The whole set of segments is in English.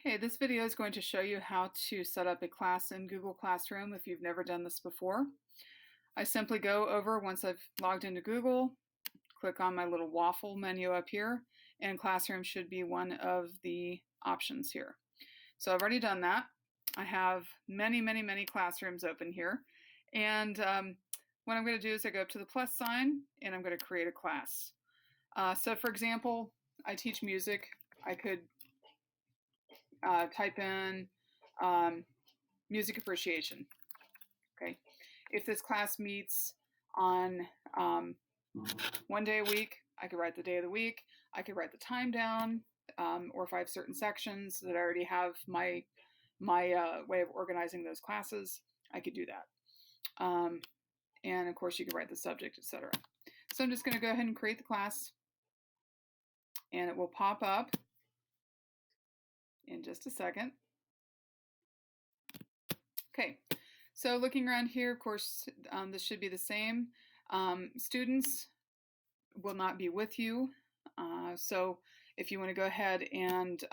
Okay, this video is going to show you how to set up a class in Google Classroom if you've never done this before. I simply go over once I've logged into Google, click on my little waffle menu up here, and Classroom should be one of the options here. So I've already done that. I have many classrooms open here. And what I'm going to do is I go up to the plus sign and I'm going to create a class. So for example, I teach music. I could type in music appreciation. Okay, if this class meets on one day a week, I could write the day of the week. I could write the time down, or if I have certain sections that I already have my way of organizing those classes, I could do that. And of course, you can write the subject, etc. So I'm just going to go ahead and create the class, and it will pop up in just a second. Okay, so looking around here, of course, this should be the same. Students will not be with you. So if you want to go ahead and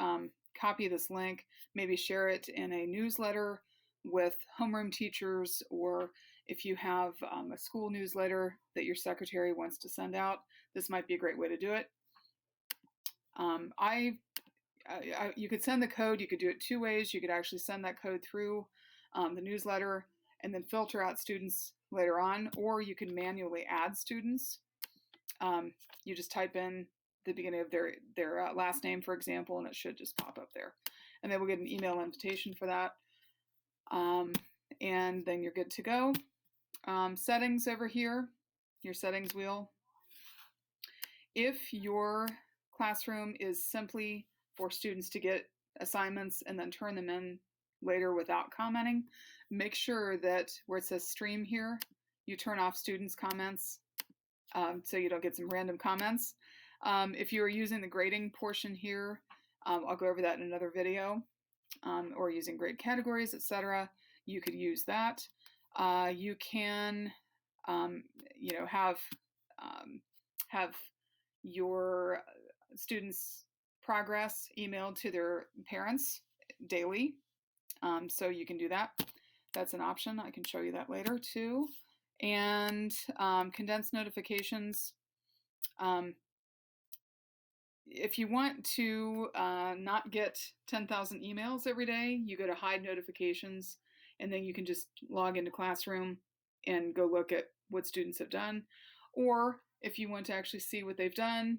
copy this link, maybe share it in a newsletter with homeroom teachers, or if you have a school newsletter that your secretary wants to send out, this might be a great way to do it. You could send the code. You could do it two ways. You could actually send that code through the newsletter and then filter out students later on, or you can manually add students. You just type in the beginning of their last name, for example, and it should just pop up there. And then we'll get an email invitation for that. And then you're good to go. Settings over here, your settings wheel. If your classroom is simply for students to get assignments and then turn them in later without commenting, make sure that where it says stream here, you turn off students' comments so you don't get some random comments. If you are using the grading portion here, I'll go over that in another video, or using grade categories, etc. You could use that. You can, have your students' progress emailed to their parents daily. So you can do that. That's an option. I can show you that later too. And condensed notifications. If you want to not get 10,000 emails every day, you go to hide notifications, and then you can just log into Classroom and go look at what students have done. Or if you want to actually see what they've done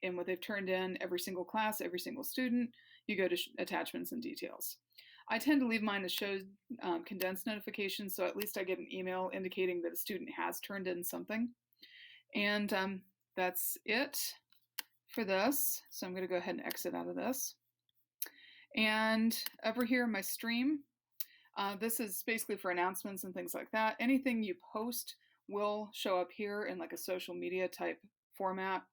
and what they've turned in every single class, every single student, you go to attachments and details. I tend to leave mine to show condensed notifications, so at least I get an email indicating that a student has turned in something. And that's it for this. So I'm going to go ahead and exit out of this. And over here in my stream, this is basically for announcements and things like that. Anything you post will show up here in like a social media type format,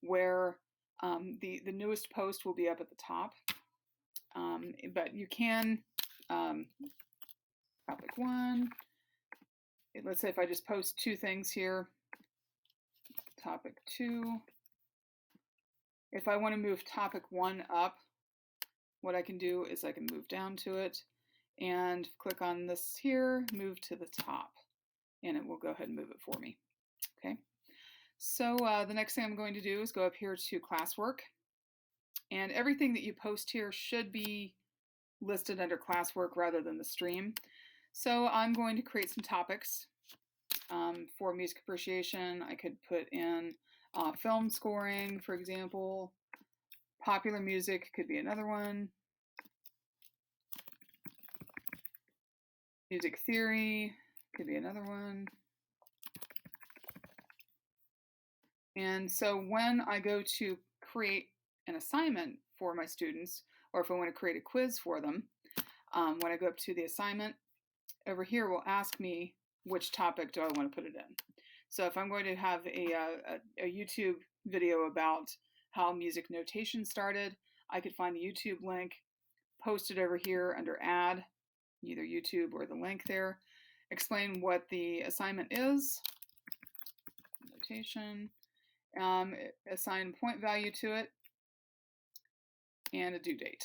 where the newest post will be up at the top. But you can, topic 1, let's say if I just post 2 things here, topic 2, if I want to move topic 1 up, what I can do is I can move down to it and click on this here, move to the top, and it will go ahead and move it for me. Okay, so the next thing I'm going to do is go up here to classwork, and everything that you post here should be listed under classwork rather than the stream. So I'm going to create some topics for music appreciation. I could put in film scoring, for example. Popular music could be another one. Music theory could be another one. And so when I go to create an assignment for my students, or if I want to create a quiz for them, when I go up to the assignment, over here will ask me which topic do I want to put it in. So if I'm going to have a YouTube video about how music notation started, I could find the YouTube link, post it over here under add, either YouTube or the link there, explain what the assignment is, notation, assign point value to it, and a due date.